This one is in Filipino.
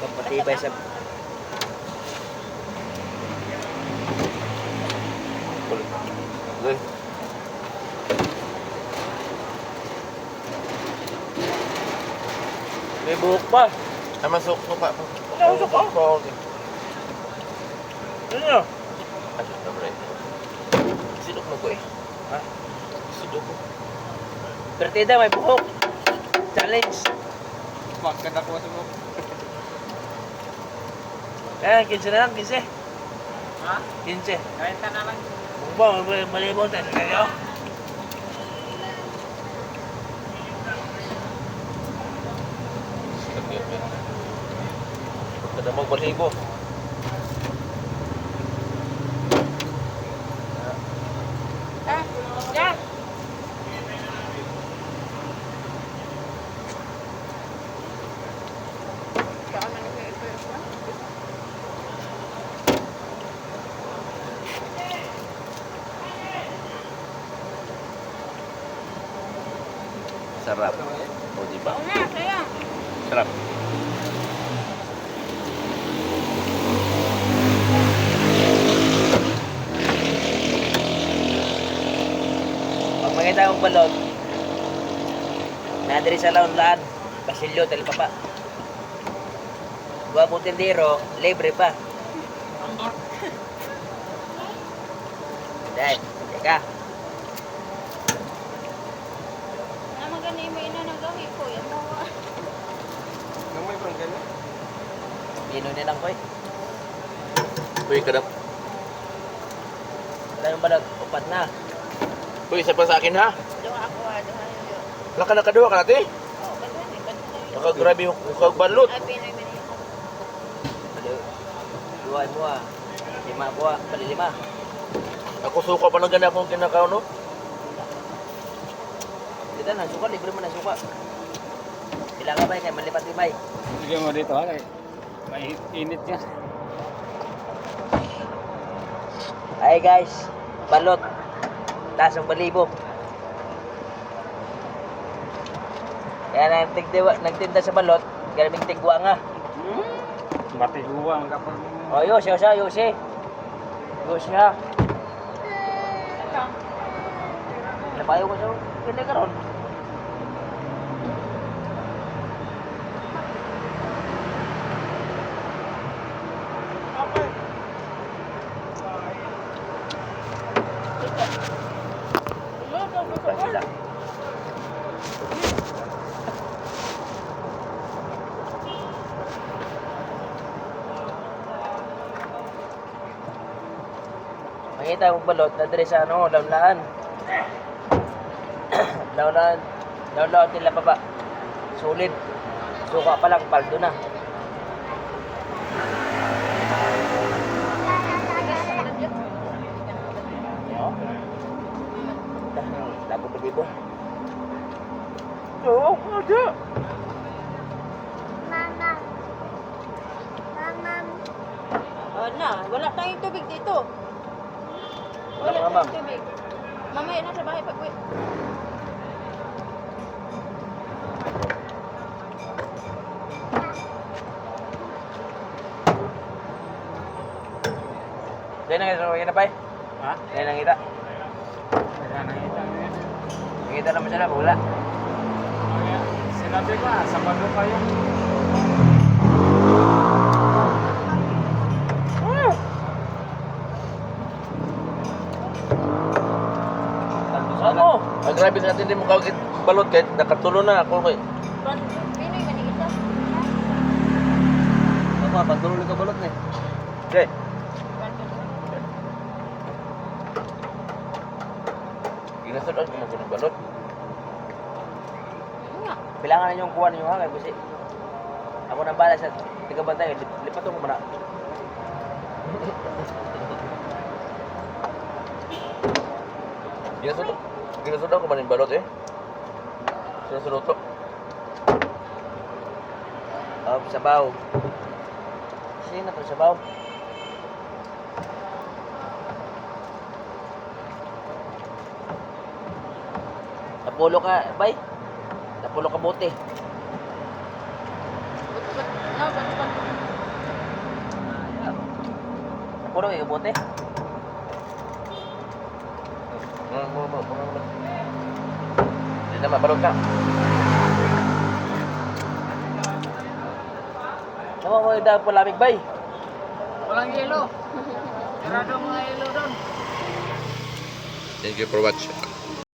Magpatibay sa... Okay. May buhok pa. Ay, masuk-suka pa. Wala akong suka. Okay. Ano nyo? Asok na bro. Sidok mo ko eh. Ha? Sidok ko. Pertida, may buhok. Challenge. Magkanda ko sa mo. Eh, 15 na lang, 15. Ha? 15. Kaya na lang. Bumba, malibong tayo. Kaya Kada mo balibo. Ah, ya. Kaya man ito. Sarap. O, diba? Oo na, sayang. Sarap. pag makita akong balot, nadiri sa laon-laan, Basilio, Talipapa. Buwa mo tindero, libre pa. Dahil, teka. Naman gani may ina nagahi ko. Yan mo. Nang may pranggan na. Pino nilang ko eh. Uy, kadap. Wala yung balot, upat na. Uy, isa pa sa akin ha. Doon ako doon yo. Wala ka nakaduwa ka natin. Oh, ba't Nakagrabe yung balot. Ay, Pinoy man yun. Duwain mo ah. 5 buwa, bali 5. Ako suka pa ng ganda akong kinakaw, no? Dito na, suka, libre mo na suka. Kailangan ba kaya malipat-libay? Sige mo dito ha. May init yan. Ay guys, balot. Tasong balibo. Kaya nagtinda sa balot, garaming tigwa nga. Matiguang kapag O, yos siya. Yos siya. Napayo ko sa ganda karon. Sila. Makita akong balot na diri sa ano, launlaan. Launlaan tila pa ba? Solid. Suka pa lang, paldo na. Labo pa dito. Oo, ada. Na, wala tayong tubig dito. Wala pa, ma'am. tayong tubig. Mamaya na sa bahay pag uwi. Dahil na kita pa eh. ha? Dahil na kita. Kaya nakita niya. Nakita naman sila, wala. Kaya sinabi ko Sabado kayo. Ano? Ang grabe sa atin, hindi mo kawagit balot kahit nakatulo na ako. Pinoy man ito. Ako, pagtuloy ka balot na eh. Okay. Ginasudan ko mo ng balot. Nga. Bilangan na yung kuha ninyo ha, kay Busi. Ako nang bala sa tigabantay, lipat ko muna. Ginasudan ko man yung balot eh. Sinasuloto. Sabaw. Sino na to sabaw? Napulo ka, bay? Napulo ka bote. No, but Puro yung bote. Hindi na mabalot ka. Naman mo yung dahil palamig bay. Walang yelo. Sarado mga yelo doon. Thank you for watching.